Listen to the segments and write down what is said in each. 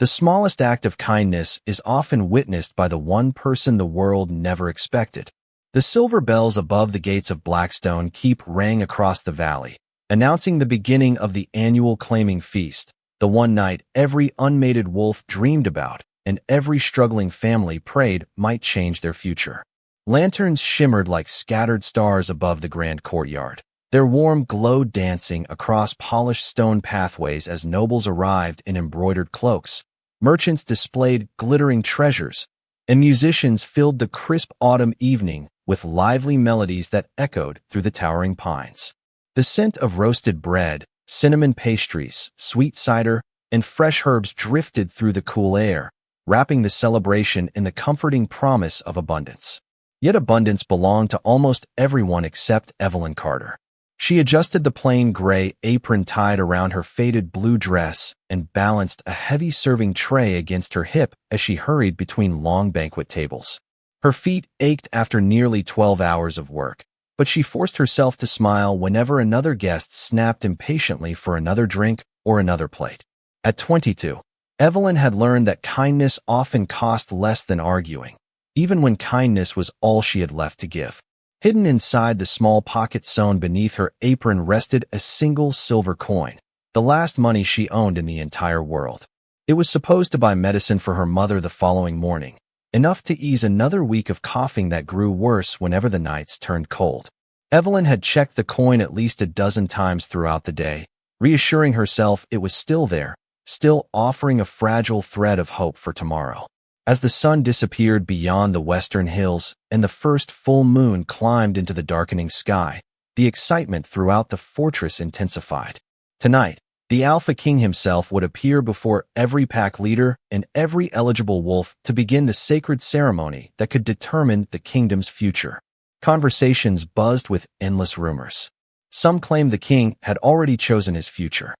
The smallest act of kindness is often witnessed by the one person the world never expected. The silver bells above the gates of Blackstone keep rang across the valley, announcing the beginning of the annual claiming feast, the one night every unmated wolf dreamed about and every struggling family prayed might change their future. Lanterns shimmered like scattered stars above the grand courtyard, their warm glow dancing across polished stone pathways as nobles arrived in embroidered cloaks, merchants displayed glittering treasures, and musicians filled the crisp autumn evening with lively melodies that echoed through the towering pines. The scent of roasted bread, cinnamon pastries, sweet cider, and fresh herbs drifted through the cool air, wrapping the celebration in the comforting promise of abundance. Yet abundance belonged to almost everyone except Evelyn Carter. She adjusted the plain gray apron tied around her faded blue dress and balanced a heavy serving tray against her hip as she hurried between long banquet tables. Her feet ached after nearly 12 hours of work, but she forced herself to smile whenever another guest snapped impatiently for another drink or another plate. At 22, Evelyn had learned that kindness often cost less than arguing, even when kindness was all she had left to give. Hidden inside the small pocket sewn beneath her apron rested a single silver coin, the last money she owned in the entire world. It was supposed to buy medicine for her mother the following morning, enough to ease another week of coughing that grew worse whenever the nights turned cold. Evelyn had checked the coin at least a dozen times throughout the day, reassuring herself it was still there, still offering a fragile thread of hope for tomorrow. As the sun disappeared beyond the western hills and the first full moon climbed into the darkening sky, the excitement throughout the fortress intensified. Tonight, the Alpha King himself would appear before every pack leader and every eligible wolf to begin the sacred ceremony that could determine the kingdom's future. Conversations buzzed with endless rumors. Some claimed the king had already chosen his future,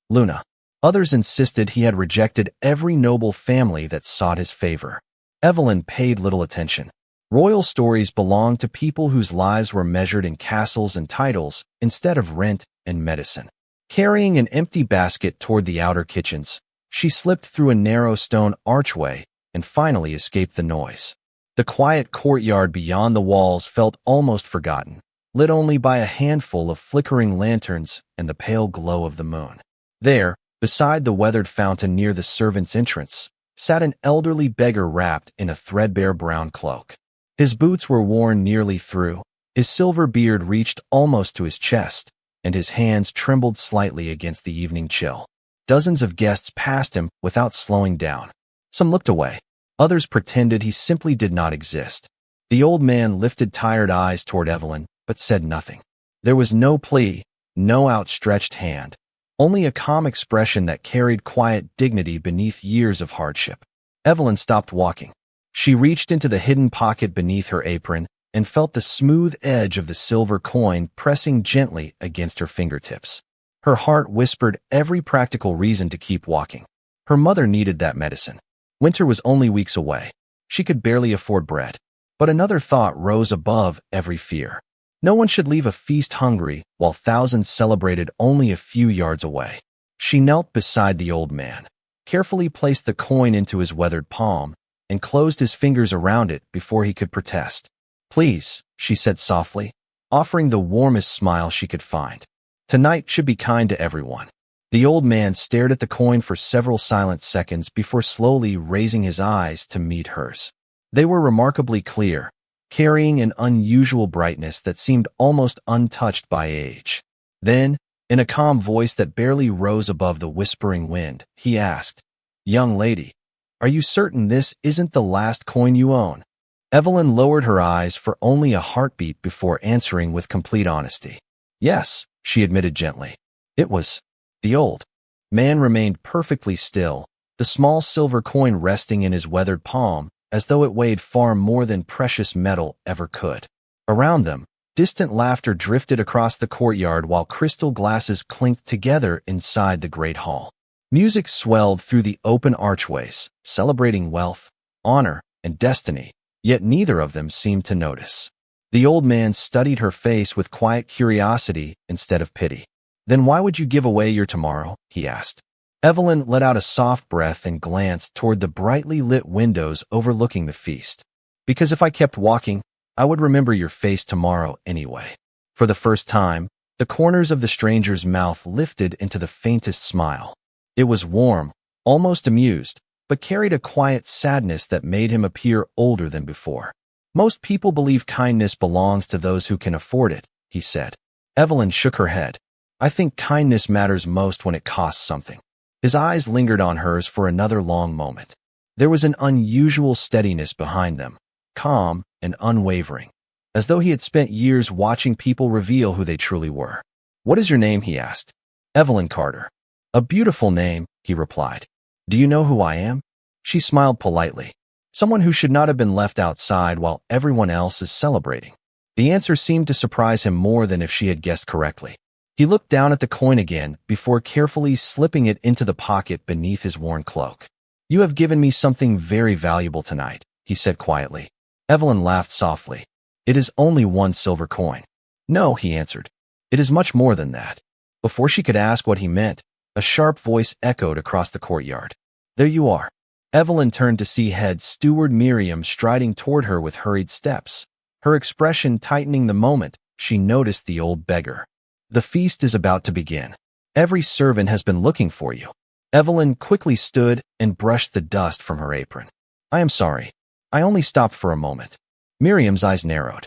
Luna. Others insisted he had rejected every noble family that sought his favor. Evelyn paid little attention. Royal stories belonged to people whose lives were measured in castles and titles instead of rent and medicine. Carrying an empty basket toward the outer kitchens, she slipped through a narrow stone archway and finally escaped the noise. The quiet courtyard beyond the walls felt almost forgotten, lit only by a handful of flickering lanterns and the pale glow of the moon. There, beside the weathered fountain near the servants' entrance, sat an elderly beggar wrapped in a threadbare brown cloak. His boots were worn nearly through, his silver beard reached almost to his chest, and his hands trembled slightly against the evening chill. Dozens of guests passed him without slowing down. Some looked away. Others pretended he simply did not exist. The old man lifted tired eyes toward Evelyn, but said nothing. There was no plea, no outstretched hand. Only a calm expression that carried quiet dignity beneath years of hardship. Evelyn stopped walking. She reached into the hidden pocket beneath her apron and felt the smooth edge of the silver coin pressing gently against her fingertips. Her heart whispered every practical reason to keep walking. Her mother needed that medicine. Winter was only weeks away. She could barely afford bread. But another thought rose above every fear. No one should leave a feast hungry while thousands celebrated only a few yards away. She knelt beside the old man, carefully placed the coin into his weathered palm, and closed his fingers around it before he could protest. "Please," she said softly, offering the warmest smile she could find. "Tonight should be kind to everyone." The old man stared at the coin for several silent seconds before slowly raising his eyes to meet hers. They were remarkably clear, carrying an unusual brightness that seemed almost untouched by age. Then, in a calm voice that barely rose above the whispering wind, he asked, "Young lady, are you certain this isn't the last coin you own?" Evelyn lowered her eyes for only a heartbeat before answering with complete honesty. "Yes," she admitted gently. It was. The old man remained perfectly still, the small silver coin resting in his weathered palm, as though it weighed far more than precious metal ever could. Around them, distant laughter drifted across the courtyard while crystal glasses clinked together inside the great hall. Music swelled through the open archways, celebrating wealth, honor, and destiny, yet neither of them seemed to notice. The old man studied her face with quiet curiosity instead of pity. "Then why would you give away your tomorrow?" he asked. Evelyn let out a soft breath and glanced toward the brightly lit windows overlooking the feast. Because if I kept walking, I would remember your face tomorrow anyway. For the first time, the corners of the stranger's mouth lifted into the faintest smile. It was warm, almost amused, but carried a quiet sadness that made him appear older than before. Most people believe kindness belongs to those who can afford it, he said. Evelyn shook her head. I think kindness matters most when it costs something. His eyes lingered on hers for another long moment. There was an unusual steadiness behind them, calm and unwavering, as though he had spent years watching people reveal who they truly were. What is your name? He asked. Evelyn Carter. A beautiful name, he replied. Do you know who I am? She smiled politely. Someone who should not have been left outside while everyone else is celebrating. The answer seemed to surprise him more than if she had guessed correctly. He looked down at the coin again before carefully slipping it into the pocket beneath his worn cloak. You have given me something very valuable tonight, he said quietly. Evelyn laughed softly. It is only one silver coin. No, he answered. It is much more than that. Before she could ask what he meant, a sharp voice echoed across the courtyard. There you are. Evelyn turned to see head steward Miriam striding toward her with hurried steps. Her expression tightening the moment she noticed the old beggar. The feast is about to begin. Every servant has been looking for you. Evelyn quickly stood and brushed the dust from her apron. I am sorry. I only stopped for a moment. Miriam's eyes narrowed.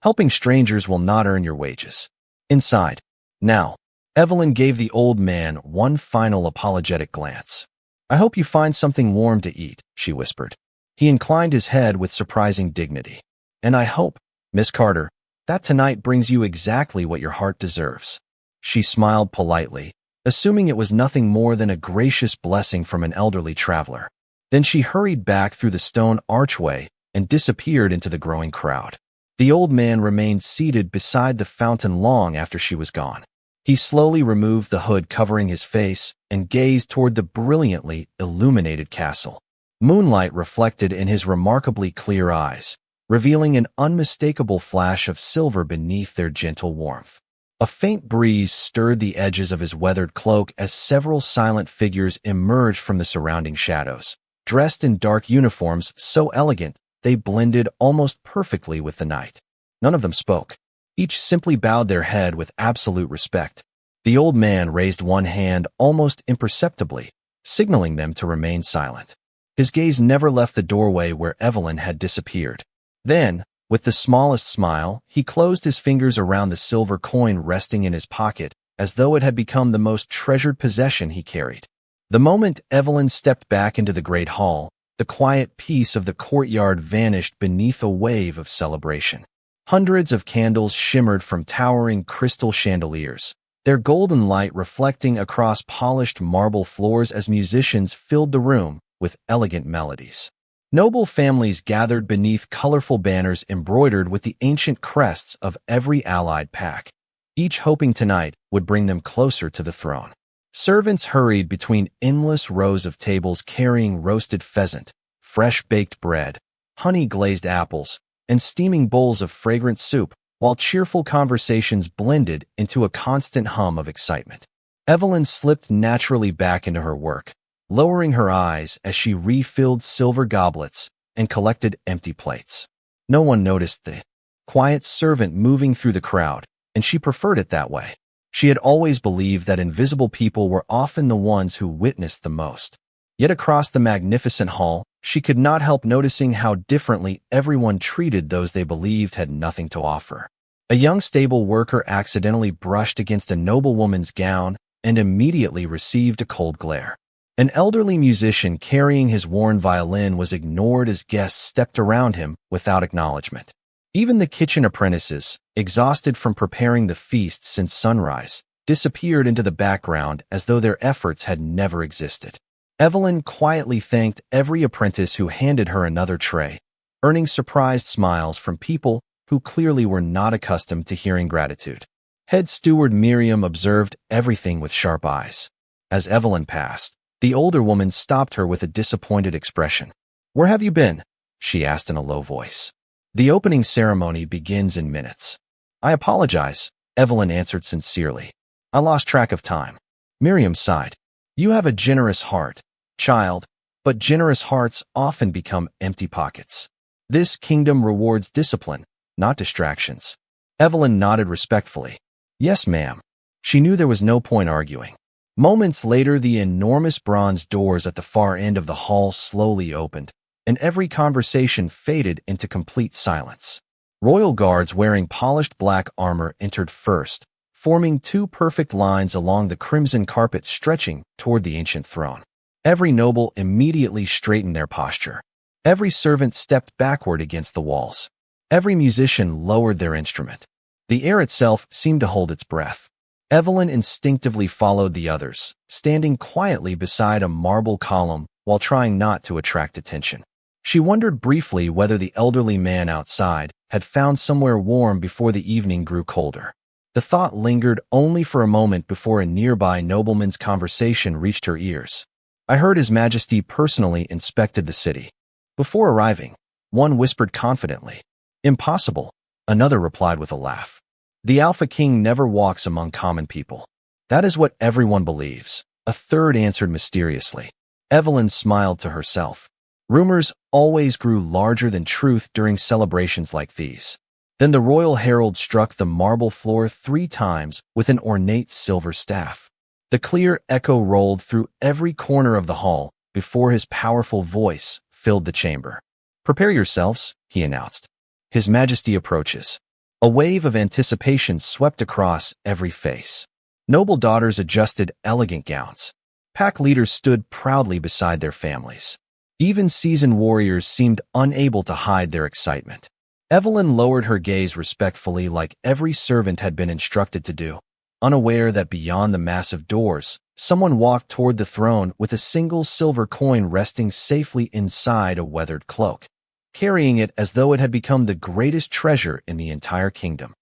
Helping strangers will not earn your wages. Inside. Now. Evelyn gave the old man one final apologetic glance. I hope you find something warm to eat, she whispered. He inclined his head with surprising dignity. And I hope, Miss Carter, that tonight brings you exactly what your heart deserves. She smiled politely, assuming it was nothing more than a gracious blessing from an elderly traveler. Then she hurried back through the stone archway and disappeared into the growing crowd. The old man remained seated beside the fountain long after she was gone. He slowly removed the hood covering his face and gazed toward the brilliantly illuminated castle. Moonlight reflected in his remarkably clear eyes, revealing an unmistakable flash of silver beneath their gentle warmth. A faint breeze stirred the edges of his weathered cloak as several silent figures emerged from the surrounding shadows, dressed in dark uniforms so elegant they blended almost perfectly with the night. None of them spoke. Each simply bowed their head with absolute respect. The old man raised one hand almost imperceptibly, signaling them to remain silent. His gaze never left the doorway where Evelyn had disappeared. Then, with the smallest smile, he closed his fingers around the silver coin resting in his pocket, as though it had become the most treasured possession he carried. The moment Evelyn stepped back into the great hall, the quiet peace of the courtyard vanished beneath a wave of celebration. Hundreds of candles shimmered from towering crystal chandeliers, their golden light reflecting across polished marble floors as musicians filled the room with elegant melodies. Noble families gathered beneath colorful banners embroidered with the ancient crests of every allied pack, each hoping tonight would bring them closer to the throne. Servants hurried between endless rows of tables carrying roasted pheasant, fresh baked bread, honey-glazed apples, and steaming bowls of fragrant soup, while cheerful conversations blended into a constant hum of excitement. Evelyn slipped naturally back into her work, lowering her eyes as she refilled silver goblets and collected empty plates. No one noticed the quiet servant moving through the crowd, and she preferred it that way. She had always believed that invisible people were often the ones who witnessed the most. Yet across the magnificent hall, she could not help noticing how differently everyone treated those they believed had nothing to offer. A young stable worker accidentally brushed against a noblewoman's gown and immediately received a cold glare. An elderly musician carrying his worn violin was ignored as guests stepped around him without acknowledgement. Even the kitchen apprentices, exhausted from preparing the feast since sunrise, disappeared into the background as though their efforts had never existed. Evelyn quietly thanked every apprentice who handed her another tray, earning surprised smiles from people who clearly were not accustomed to hearing gratitude. Head steward Miriam observed everything with sharp eyes. As Evelyn passed, the older woman stopped her with a disappointed expression. "Where have you been?" she asked in a low voice. "The opening ceremony begins in minutes." "I apologize," Evelyn answered sincerely. "I lost track of time." Miriam sighed. You have a generous heart, child, but generous hearts often become empty pockets. This kingdom rewards discipline, not distractions. Evelyn nodded respectfully. Yes, ma'am. She knew there was no point arguing. Moments later, the enormous bronze doors at the far end of the hall slowly opened, and every conversation faded into complete silence. Royal guards wearing polished black armor entered first, forming two perfect lines along the crimson carpet stretching toward the ancient throne. Every noble immediately straightened their posture. Every servant stepped backward against the walls. Every musician lowered their instrument. The air itself seemed to hold its breath. Evelyn instinctively followed the others, standing quietly beside a marble column while trying not to attract attention. She wondered briefly whether the elderly man outside had found somewhere warm before the evening grew colder. The thought lingered only for a moment before a nearby nobleman's conversation reached her ears. I heard His Majesty personally inspected the city. Before arriving, one whispered confidently. Impossible, another replied with a laugh. The Alpha King never walks among common people. That is what everyone believes, a third answered mysteriously. Evelyn smiled to herself. Rumors always grew larger than truth during celebrations like these. Then the royal herald struck the marble floor 3 times with an ornate silver staff. The clear echo rolled through every corner of the hall before his powerful voice filled the chamber. Prepare yourselves, he announced. His Majesty approaches. A wave of anticipation swept across every face. Noble daughters adjusted elegant gowns. Pack leaders stood proudly beside their families. Even seasoned warriors seemed unable to hide their excitement. Evelyn lowered her gaze respectfully like every servant had been instructed to do, unaware that beyond the massive doors, someone walked toward the throne with a single silver coin resting safely inside a weathered cloak, carrying it as though it had become the greatest treasure in the entire kingdom.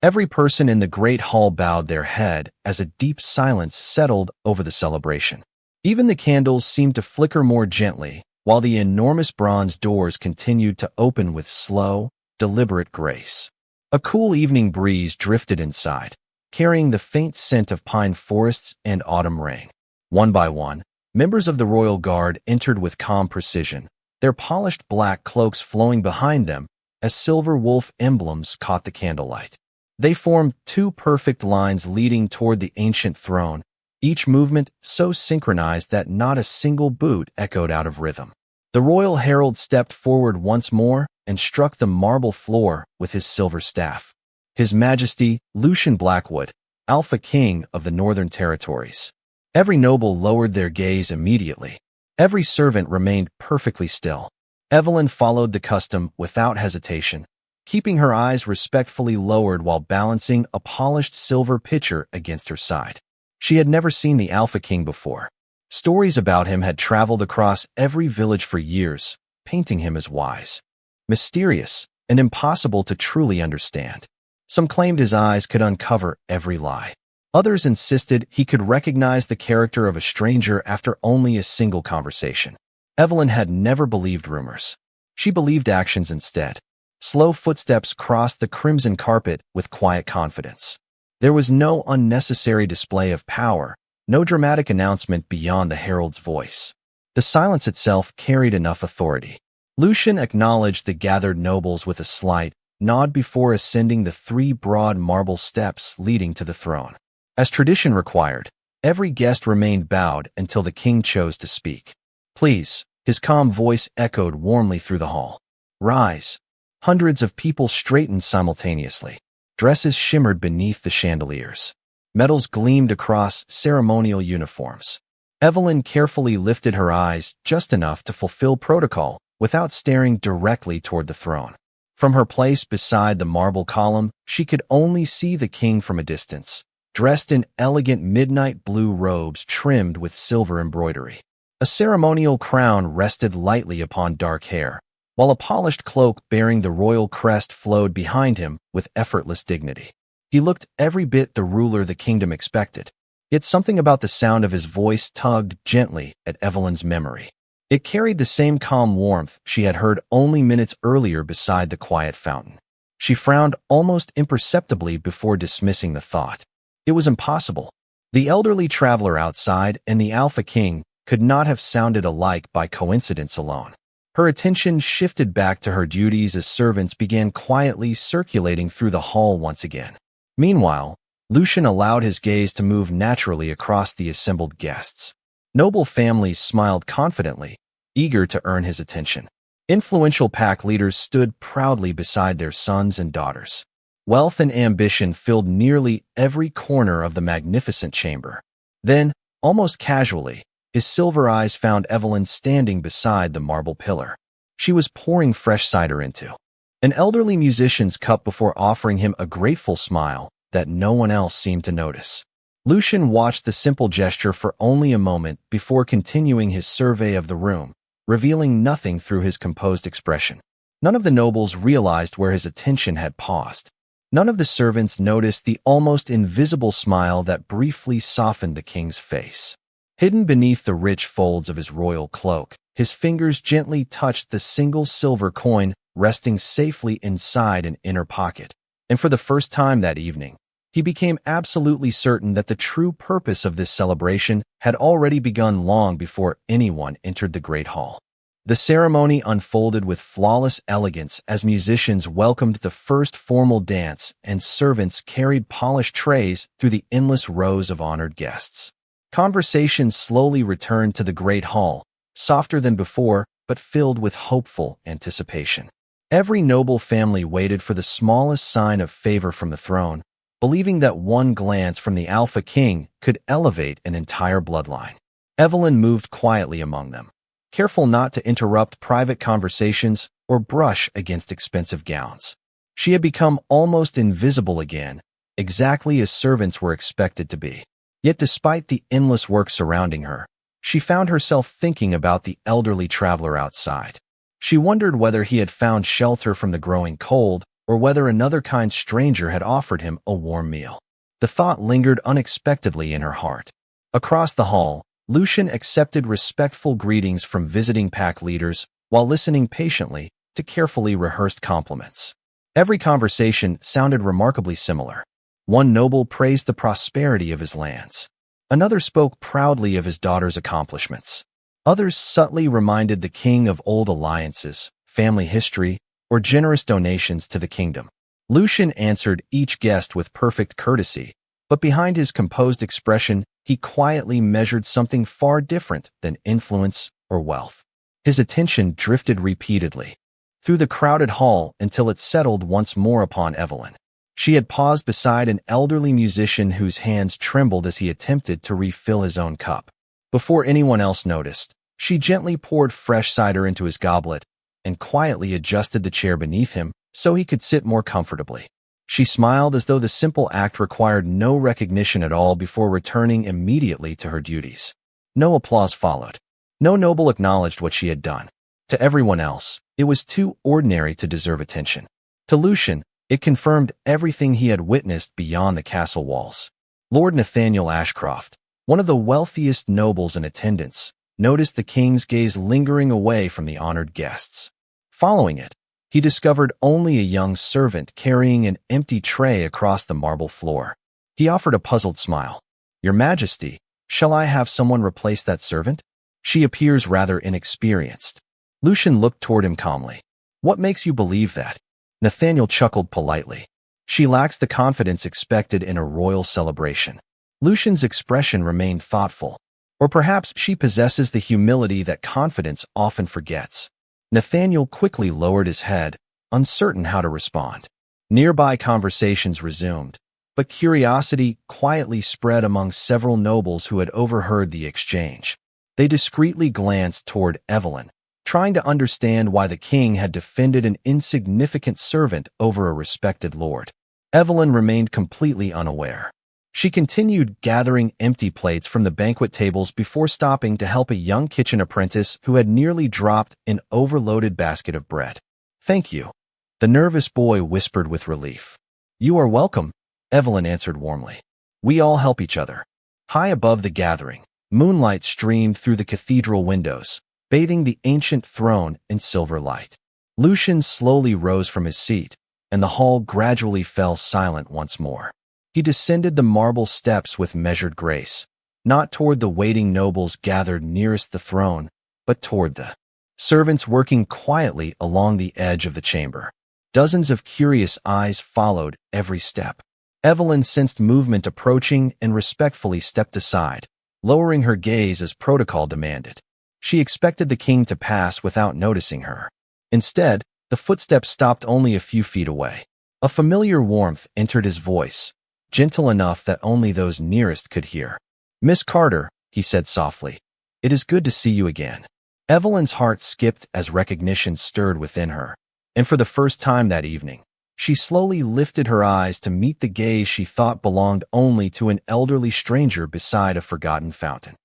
Every person in the great hall bowed their head as a deep silence settled over the celebration. Even the candles seemed to flicker more gently, while the enormous bronze doors continued to open with slow, deliberate grace. A cool evening breeze drifted inside, carrying the faint scent of pine forests and autumn rain. One by one, members of the royal guard entered with calm precision, their polished black cloaks flowing behind them as silver wolf emblems caught the candlelight. They formed 2 perfect lines leading toward the ancient throne, each movement so synchronized that not a single boot echoed out of rhythm. The royal herald stepped forward once more and struck the marble floor with his silver staff. His Majesty, Lucian Blackwood, Alpha King of the Northern Territories. Every noble lowered their gaze immediately. Every servant remained perfectly still. Evelyn followed the custom without hesitation, keeping her eyes respectfully lowered while balancing a polished silver pitcher against her side. She had never seen the Alpha King before. Stories about him had traveled across every village for years, painting him as wise, mysterious, and impossible to truly understand. Some claimed his eyes could uncover every lie. Others insisted he could recognize the character of a stranger after only a single conversation. Evelyn had never believed rumors. She believed actions instead. Slow footsteps crossed the crimson carpet with quiet confidence. There was no unnecessary display of power, no dramatic announcement beyond the herald's voice. The silence itself carried enough authority. Lucian acknowledged the gathered nobles with a slight nod before ascending the 3 broad marble steps leading to the throne. As tradition required, every guest remained bowed until the king chose to speak. Please, his calm voice echoed warmly through the hall. Rise. Hundreds of people straightened simultaneously. Dresses shimmered beneath the chandeliers. Medals gleamed across ceremonial uniforms. Evelyn carefully lifted her eyes just enough to fulfill protocol without staring directly toward the throne. From her place beside the marble column, she could only see the king from a distance, dressed in elegant midnight blue robes trimmed with silver embroidery. A ceremonial crown rested lightly upon dark hair, while a polished cloak bearing the royal crest flowed behind him with effortless dignity. He looked every bit the ruler the kingdom expected, yet something about the sound of his voice tugged gently at Evelyn's memory. It carried the same calm warmth she had heard only minutes earlier beside the quiet fountain. She frowned almost imperceptibly before dismissing the thought. It was impossible. The elderly traveler outside and the Alpha King could not have sounded alike by coincidence alone. Her attention shifted back to her duties as servants began quietly circulating through the hall once again. Meanwhile, Lucian allowed his gaze to move naturally across the assembled guests. Noble families smiled confidently, eager to earn his attention. Influential pack leaders stood proudly beside their sons and daughters. Wealth and ambition filled nearly every corner of the magnificent chamber. Then, almost casually, his silver eyes found Evelyn standing beside the marble pillar. She was pouring fresh cider into an elderly musician's cup before offering him a grateful smile that no one else seemed to notice. Lucian watched the simple gesture for only a moment before continuing his survey of the room, revealing nothing through his composed expression. None of the nobles realized where his attention had paused. None of the servants noticed the almost invisible smile that briefly softened the king's face. Hidden beneath the rich folds of his royal cloak, his fingers gently touched the single silver coin resting safely inside an inner pocket. And for the first time that evening, he became absolutely certain that the true purpose of this celebration had already begun long before anyone entered the great hall. The ceremony unfolded with flawless elegance as musicians welcomed the first formal dance and servants carried polished trays through the endless rows of honored guests. Conversation slowly returned to the great hall, softer than before, but filled with hopeful anticipation. Every noble family waited for the smallest sign of favor from the throne, believing that one glance from the Alpha King could elevate an entire bloodline. Evelyn moved quietly among them, careful not to interrupt private conversations or brush against expensive gowns. She had become almost invisible again, exactly as servants were expected to be. Yet despite the endless work surrounding her, she found herself thinking about the elderly traveler outside. She wondered whether he had found shelter from the growing cold or whether another kind stranger had offered him a warm meal. The thought lingered unexpectedly in her heart. Across the hall, Lucian accepted respectful greetings from visiting pack leaders while listening patiently to carefully rehearsed compliments. Every conversation sounded remarkably similar. One noble praised the prosperity of his lands. Another spoke proudly of his daughter's accomplishments. Others subtly reminded the king of old alliances, family history, or generous donations to the kingdom. Lucian answered each guest with perfect courtesy, but behind his composed expression, he quietly measured something far different than influence or wealth. His attention drifted repeatedly through the crowded hall until it settled once more upon Evelyn. She had paused beside an elderly musician whose hands trembled as he attempted to refill his own cup. Before anyone else noticed, she gently poured fresh cider into his goblet and quietly adjusted the chair beneath him so he could sit more comfortably. She smiled as though the simple act required no recognition at all before returning immediately to her duties. No applause followed. No noble acknowledged what she had done. To everyone else, it was too ordinary to deserve attention. To Lucian, it confirmed everything he had witnessed beyond the castle walls. Lord Nathaniel Ashcroft, one of the wealthiest nobles in attendance, noticed the king's gaze lingering away from the honored guests. Following it, he discovered only a young servant carrying an empty tray across the marble floor. He offered a puzzled smile. "Your Majesty, shall I have someone replace that servant? She appears rather inexperienced." Lucian looked toward him calmly. "What makes you believe that?" Nathaniel chuckled politely. "She lacks the confidence expected in a royal celebration." Lucian's expression remained thoughtful. Or perhaps she possesses the humility that confidence often forgets. Nathaniel quickly lowered his head, uncertain how to respond. Nearby conversations resumed, but curiosity quietly spread among several nobles who had overheard the exchange. They discreetly glanced toward Evelyn, trying to understand why the king had defended an insignificant servant over a respected lord. Evelyn remained completely unaware. She continued gathering empty plates from the banquet tables before stopping to help a young kitchen apprentice who had nearly dropped an overloaded basket of bread. "Thank you," the nervous boy whispered with relief. "You are welcome," Evelyn answered warmly. "We all help each other." High above the gathering, moonlight streamed through the cathedral windows, bathing the ancient throne in silver light. Lucian slowly rose from his seat, and the hall gradually fell silent once more. He descended the marble steps with measured grace, not toward the waiting nobles gathered nearest the throne, but toward the servants working quietly along the edge of the chamber. Dozens of curious eyes followed every step. Evelyn sensed movement approaching and respectfully stepped aside, lowering her gaze as protocol demanded. She expected the king to pass without noticing her. Instead, the footsteps stopped only a few feet away. A familiar warmth entered his voice, gentle enough that only those nearest could hear. "Miss Carter," he said softly, "it is good to see you again." Evelyn's heart skipped as recognition stirred within her, and for the first time that evening, she slowly lifted her eyes to meet the gaze she thought belonged only to an elderly stranger beside a forgotten fountain.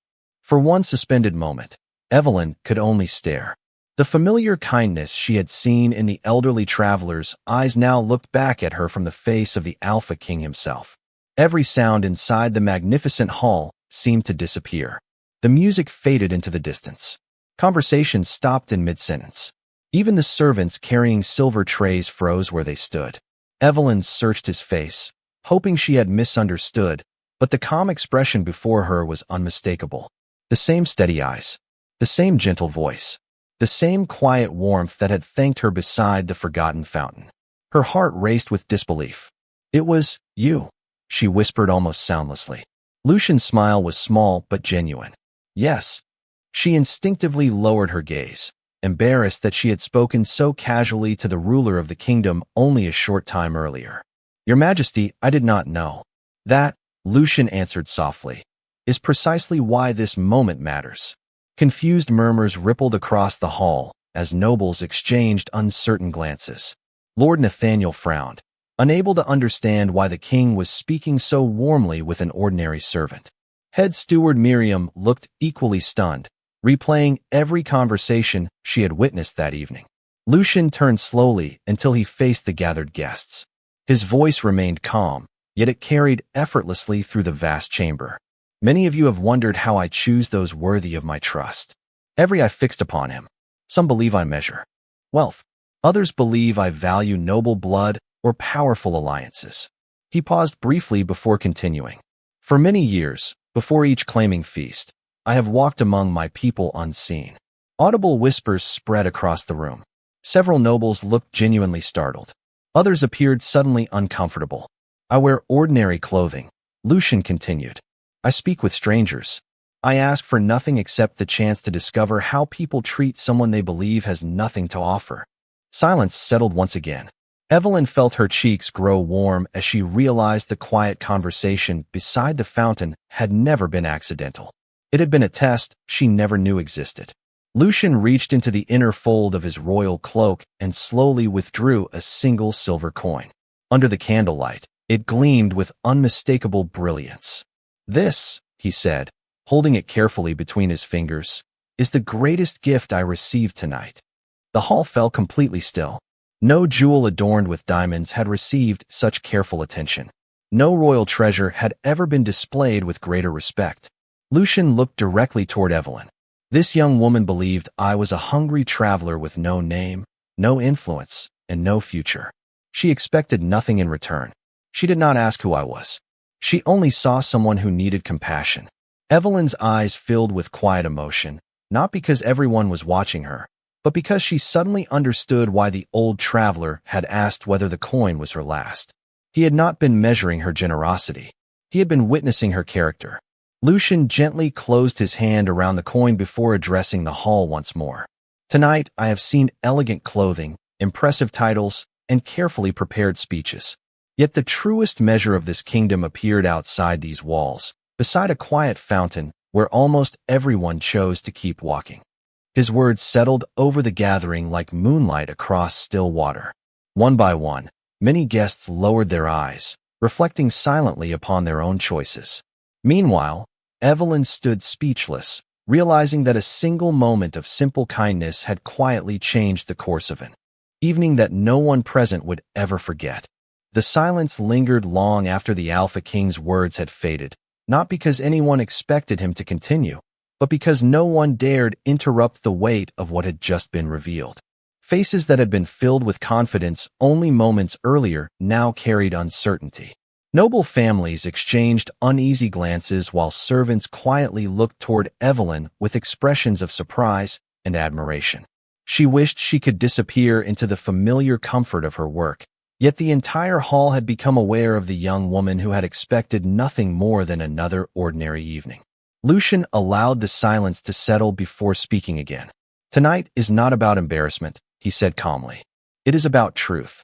For one suspended moment, Evelyn could only stare. The familiar kindness she had seen in the elderly traveler's eyes now looked back at her from the face of the Alpha King himself. Every sound inside the magnificent hall seemed to disappear. The music faded into the distance. Conversation stopped in mid-sentence. Even the servants carrying silver trays froze where they stood. Evelyn searched his face, hoping she had misunderstood, but the calm expression before her was unmistakable. The same steady eyes, the same gentle voice, the same quiet warmth that had thanked her beside the forgotten fountain. Her heart raced with disbelief. "It was you," she whispered almost soundlessly. Lucian's smile was small but genuine. "Yes." She instinctively lowered her gaze, embarrassed that she had spoken so casually to the ruler of the kingdom only a short time earlier. "Your Majesty, I did not know." "That," Lucian answered softly, "is precisely why this moment matters." Confused murmurs rippled across the hall as nobles exchanged uncertain glances. Lord Nathaniel frowned, unable to understand why the king was speaking so warmly with an ordinary servant. Head steward Miriam looked equally stunned, replaying every conversation she had witnessed that evening. Lucian turned slowly until he faced the gathered guests. His voice remained calm, yet it carried effortlessly through the vast chamber. "Many of you have wondered how I choose those worthy of my trust. Every eye fixed upon him. Some believe I measure wealth. Others believe I value noble blood or powerful alliances." He paused briefly before continuing. "For many years, before each claiming feast, I have walked among my people unseen." Audible whispers spread across the room. Several nobles looked genuinely startled. Others appeared suddenly uncomfortable. "I wear ordinary clothing," Lucian continued. "I speak with strangers. I ask for nothing except the chance to discover how people treat someone they believe has nothing to offer." Silence settled once again. Evelyn felt her cheeks grow warm as she realized the quiet conversation beside the fountain had never been accidental. It had been a test she never knew existed. Lucian reached into the inner fold of his royal cloak and slowly withdrew a single silver coin. Under the candlelight, it gleamed with unmistakable brilliance. "This," he said, holding it carefully between his fingers, "is the greatest gift I received tonight." The hall fell completely still. No jewel adorned with diamonds had received such careful attention. No royal treasure had ever been displayed with greater respect. Lucian looked directly toward Evelyn. This young woman believed I was a hungry traveler with no name, no influence, and no future. She expected nothing in return. She did not ask who I was. She only saw someone who needed compassion. Evelyn's eyes filled with quiet emotion, not because everyone was watching her, but because she suddenly understood why the old traveler had asked whether the coin was her last. He had not been measuring her generosity. He had been witnessing her character. Lucian gently closed his hand around the coin before addressing the hall once more. "Tonight I have seen elegant clothing, impressive titles, and carefully prepared speeches. Yet the truest measure of this kingdom appeared outside these walls, beside a quiet fountain where almost everyone chose to keep walking." His words settled over the gathering like moonlight across still water. One by one, many guests lowered their eyes, reflecting silently upon their own choices. Meanwhile, Evelyn stood speechless, realizing that a single moment of simple kindness had quietly changed the course of an evening that no one present would ever forget. The silence lingered long after the Alpha King's words had faded, not because anyone expected him to continue, but because no one dared interrupt the weight of what had just been revealed. Faces that had been filled with confidence only moments earlier now carried uncertainty. Noble families exchanged uneasy glances while servants quietly looked toward Evelyn with expressions of surprise and admiration. She wished she could disappear into the familiar comfort of her work, yet the entire hall had become aware of the young woman who had expected nothing more than another ordinary evening. Lucian allowed the silence to settle before speaking again. "Tonight is not about embarrassment," he said calmly. "It is about truth."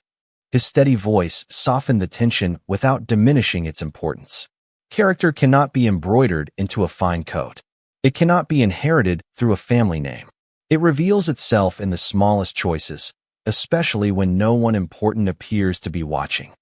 His steady voice softened the tension without diminishing its importance. Character cannot be embroidered into a fine coat. It cannot be inherited through a family name. It reveals itself in the smallest choices, especially when no one important appears to be watching.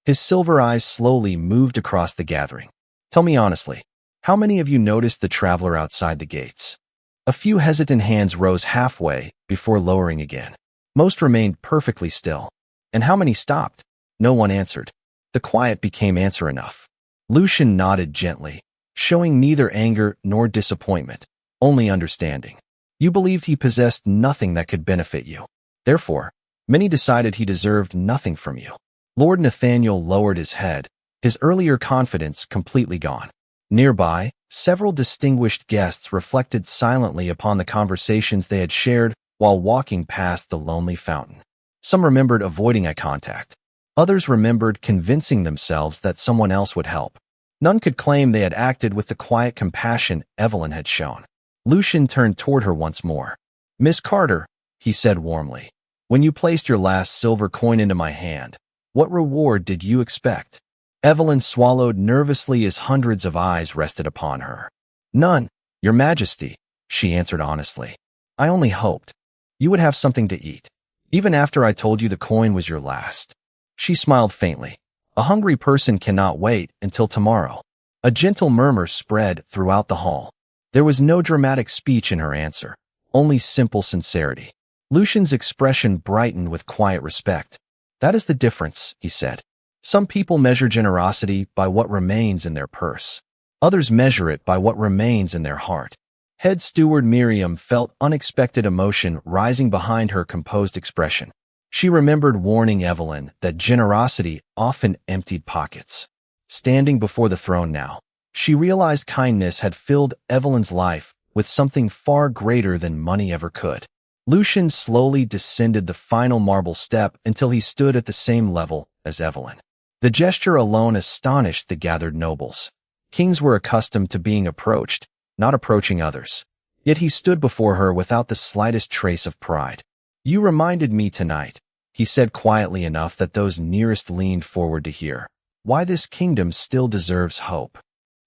His silver eyes slowly moved across the gathering. "Tell me honestly, how many of you noticed the traveler outside the gates?" A few hesitant hands rose halfway before lowering again. Most remained perfectly still. "And how many stopped?" No one answered. The quiet became answer enough. Lucian nodded gently, showing neither anger nor disappointment, only understanding. "You believed he possessed nothing that could benefit you. Therefore, many decided he deserved nothing from you." Lord Nathaniel lowered his head, his earlier confidence completely gone. Nearby, several distinguished guests reflected silently upon the conversations they had shared while walking past the lonely fountain. Some remembered avoiding eye contact. Others remembered convincing themselves that someone else would help. None could claim they had acted with the quiet compassion Evelyn had shown. Lucian turned toward her once more. "Miss Carter," he said warmly, "when you placed your last silver coin into my hand, what reward did you expect?" Evelyn swallowed nervously as hundreds of eyes rested upon her. "None, Your Majesty," she answered honestly. "I only hoped you would have something to eat, even after I told you the coin was your last." She smiled faintly. "A hungry person cannot wait until tomorrow." A gentle murmur spread throughout the hall. There was no dramatic speech in her answer, only simple sincerity. Lucian's expression brightened with quiet respect. "That is the difference," he said. "Some people measure generosity by what remains in their purse. Others measure it by what remains in their heart." Head steward Miriam felt unexpected emotion rising behind her composed expression. She remembered warning Evelyn that generosity often emptied pockets. Standing before the throne now, she realized kindness had filled Evelyn's life with something far greater than money ever could. Lucian slowly descended the final marble step until he stood at the same level as Evelyn. The gesture alone astonished the gathered nobles. Kings were accustomed to being approached, not approaching others. Yet he stood before her without the slightest trace of pride. "You reminded me tonight," he said quietly enough that those nearest leaned forward to hear, "why this kingdom still deserves hope."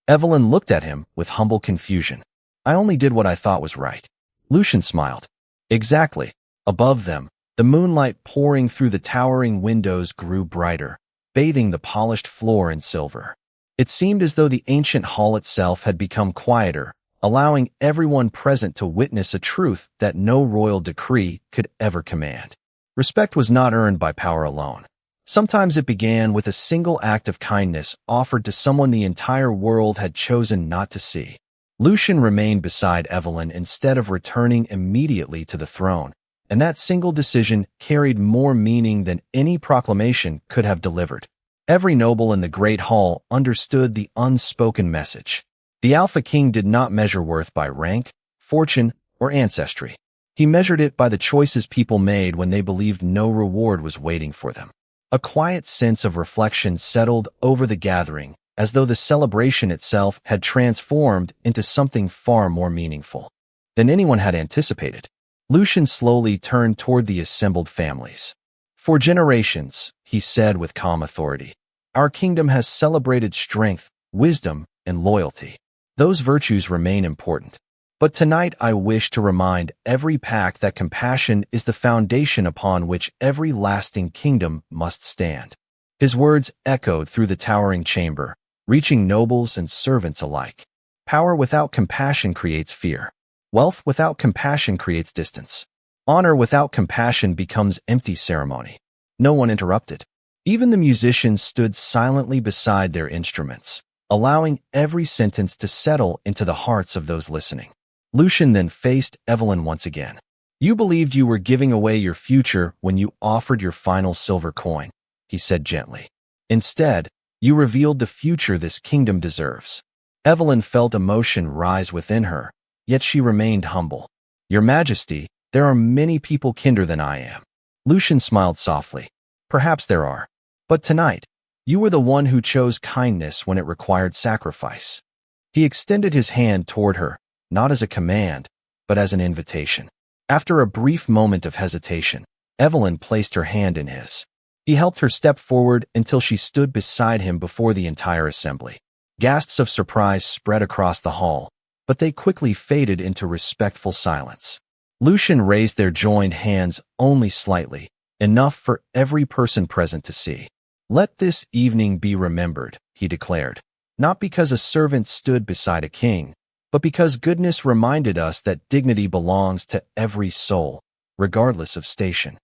Evelyn looked at him with humble confusion. "I only did what I thought was right." Lucian smiled. "Exactly." Above them, the moonlight pouring through the towering windows grew brighter, bathing the polished floor in silver. It seemed as though the ancient hall itself had become quieter, allowing everyone present to witness a truth that no royal decree could ever command. Respect was not earned by power alone. Sometimes it began with a single act of kindness offered to someone the entire world had chosen not to see. Lucian remained beside Evelyn instead of returning immediately to the throne, and that single decision carried more meaning than any proclamation could have delivered. Every noble in the great hall understood the unspoken message. The Alpha King did not measure worth by rank, fortune, or ancestry. He measured it by the choices people made when they believed no reward was waiting for them. A quiet sense of reflection settled over the gathering, as though the celebration itself had transformed into something far more meaningful than anyone had anticipated. Lucian slowly turned toward the assembled families. "For generations," he said with calm authority, "our kingdom has celebrated strength, wisdom, and loyalty. Those virtues remain important. But tonight I wish to remind every pack that compassion is the foundation upon which every lasting kingdom must stand." His words echoed through the towering chamber, reaching nobles and servants alike. Power without compassion creates fear. Wealth without compassion creates distance. Honor without compassion becomes empty ceremony. No one interrupted. Even the musicians stood silently beside their instruments, allowing every sentence to settle into the hearts of those listening. Lucian then faced Evelyn once again. "You believed you were giving away your future when you offered your final silver coin," he said gently. "Instead, You revealed the future this kingdom deserves." Evelyn felt emotion rise within her, yet she remained humble. "Your Majesty, there are many people kinder than I am." Lucian smiled softly. "Perhaps there are. But tonight, you were the one who chose kindness when it required sacrifice." He extended his hand toward her, not as a command, but as an invitation. After a brief moment of hesitation, Evelyn placed her hand in his. He helped her step forward until she stood beside him before the entire assembly. Gasps of surprise spread across the hall, but they quickly faded into respectful silence. Lucian raised their joined hands only slightly, enough for every person present to see. "Let this evening be remembered," he declared, "not because a servant stood beside a king, but because goodness reminded us that dignity belongs to every soul, regardless of station."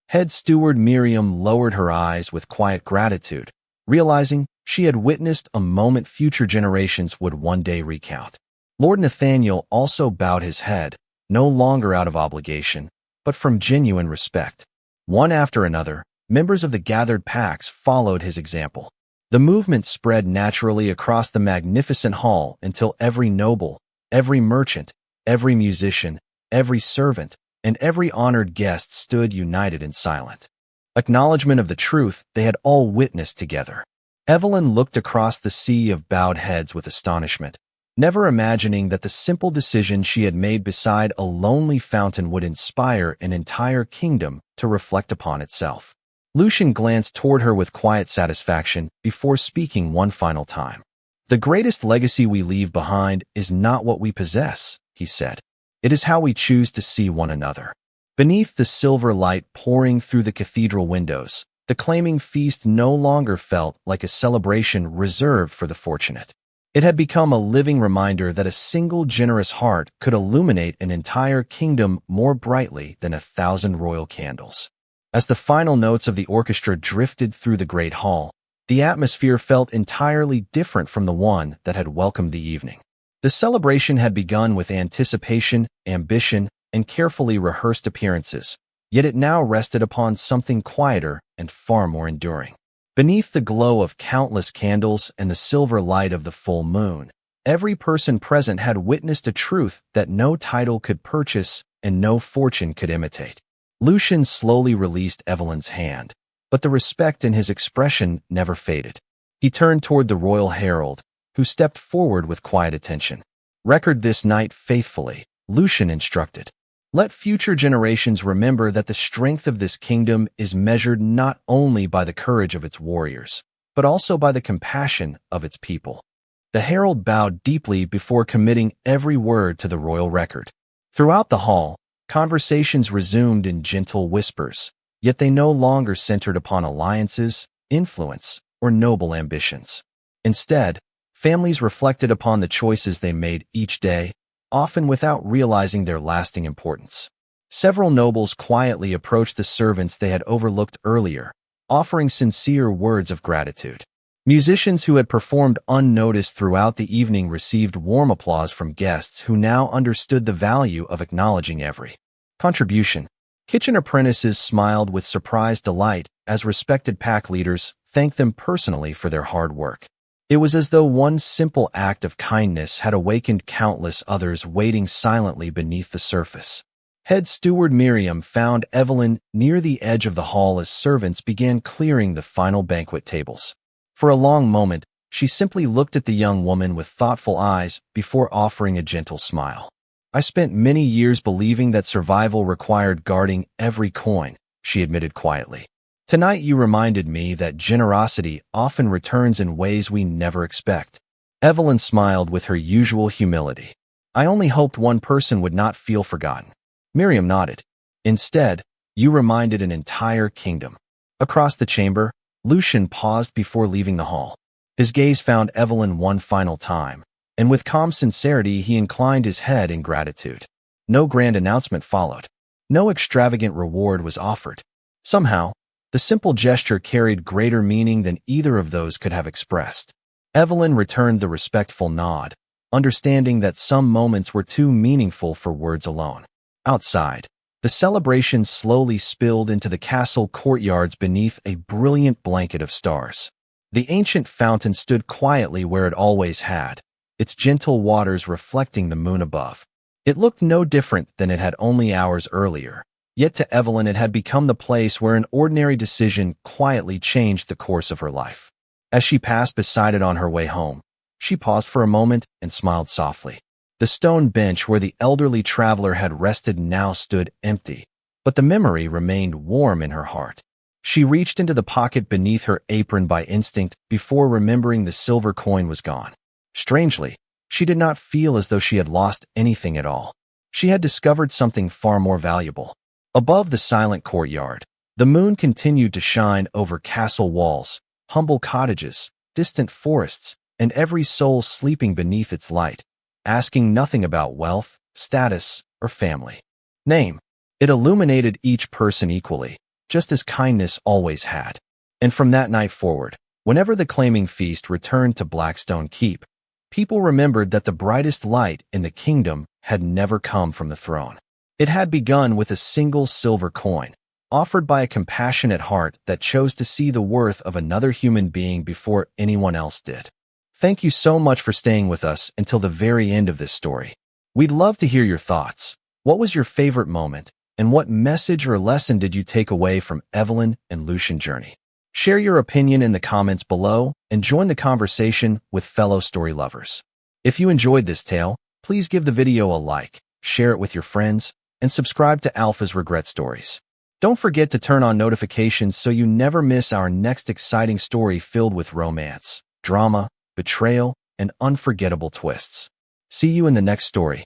Head steward Miriam lowered her eyes with quiet gratitude, realizing she had witnessed a moment future generations would one day recount. Lord Nathaniel also bowed his head, no longer out of obligation, but from genuine respect. One after another, members of the gathered packs followed his example. The movement spread naturally across the magnificent hall until every noble, every merchant, every musician, every servant, and every honored guest stood united in silent acknowledgement of the truth they had all witnessed together. Evelyn looked across the sea of bowed heads with astonishment, never imagining that the simple decision she had made beside a lonely fountain would inspire an entire kingdom to reflect upon itself. Lucian glanced toward her with quiet satisfaction before speaking one final time. "The greatest legacy we leave behind is not what we possess," he said. "It is how we choose to see one another." Beneath the silver light pouring through the cathedral windows, the claiming feast no longer felt like a celebration reserved for the fortunate. It had become a living reminder that a single generous heart could illuminate an entire kingdom more brightly than 1,000 royal candles. As the final notes of the orchestra drifted through the great hall, the atmosphere felt entirely different from the one that had welcomed the evening. The celebration had begun with anticipation, ambition, and carefully rehearsed appearances, yet it now rested upon something quieter and far more enduring. Beneath the glow of countless candles and the silver light of the full moon, every person present had witnessed a truth that no title could purchase and no fortune could imitate. Lucian slowly released Evelyn's hand, but the respect in his expression never faded. He turned toward the royal herald, who stepped forward with quiet attention. "Record this night faithfully," Lucian instructed. "Let future generations remember that the strength of this kingdom is measured not only by the courage of its warriors, but also by the compassion of its people." The herald bowed deeply before committing every word to the royal record. Throughout the hall, conversations resumed in gentle whispers, yet they no longer centered upon alliances, influence, or noble ambitions. Instead, families reflected upon the choices they made each day, often without realizing their lasting importance. Several nobles quietly approached the servants they had overlooked earlier, offering sincere words of gratitude. Musicians who had performed unnoticed throughout the evening received warm applause from guests who now understood the value of acknowledging every contribution. Kitchen apprentices smiled with surprised delight as respected pack leaders thanked them personally for their hard work. It was as though one simple act of kindness had awakened countless others waiting silently beneath the surface. Head steward Miriam found Evelyn near the edge of the hall as servants began clearing the final banquet tables. For a long moment, she simply looked at the young woman with thoughtful eyes before offering a gentle smile. "I spent many years believing that survival required guarding every coin," she admitted quietly. "Tonight you reminded me that generosity often returns in ways we never expect." Evelyn smiled with her usual humility. "I only hoped one person would not feel forgotten." Miriam nodded. "Instead, you reminded an entire kingdom." Across the chamber, Lucian paused before leaving the hall. His gaze found Evelyn one final time, and with calm sincerity he inclined his head in gratitude. No grand announcement followed. No extravagant reward was offered. Somehow, the simple gesture carried greater meaning than either of those could have expressed. Evelyn returned the respectful nod, understanding that some moments were too meaningful for words alone. Outside, the celebration slowly spilled into the castle courtyards beneath a brilliant blanket of stars. The ancient fountain stood quietly where it always had, its gentle waters reflecting the moon above. It looked no different than it had only hours earlier, yet to Evelyn it had become the place where an ordinary decision quietly changed the course of her life. As she passed beside it on her way home, she paused for a moment and smiled softly. The stone bench where the elderly traveler had rested now stood empty, but the memory remained warm in her heart. She reached into the pocket beneath her apron by instinct before remembering the silver coin was gone. Strangely, she did not feel as though she had lost anything at all. She had discovered something far more valuable. Above the silent courtyard, the moon continued to shine over castle walls, humble cottages, distant forests, and every soul sleeping beneath its light, asking nothing about wealth, status, or family. Name. It illuminated each person equally, just as kindness always had. And from that night forward, whenever the claiming feast returned to Blackstone Keep, people remembered that the brightest light in the kingdom had never come from the throne. It had begun with a single silver coin, offered by a compassionate heart that chose to see the worth of another human being before anyone else did. Thank you so much for staying with us until the very end of this story. We'd love to hear your thoughts. What was your favorite moment, and what message or lesson did you take away from Evelyn and Lucian's journey? Share your opinion in the comments below and join the conversation with fellow story lovers. If you enjoyed this tale, please give the video a like, share it with your friends, and subscribe to Alpha's Regret Stories. Don't forget to turn on notifications so you never miss our next exciting story filled with romance, drama, betrayal, and unforgettable twists. See you in the next story.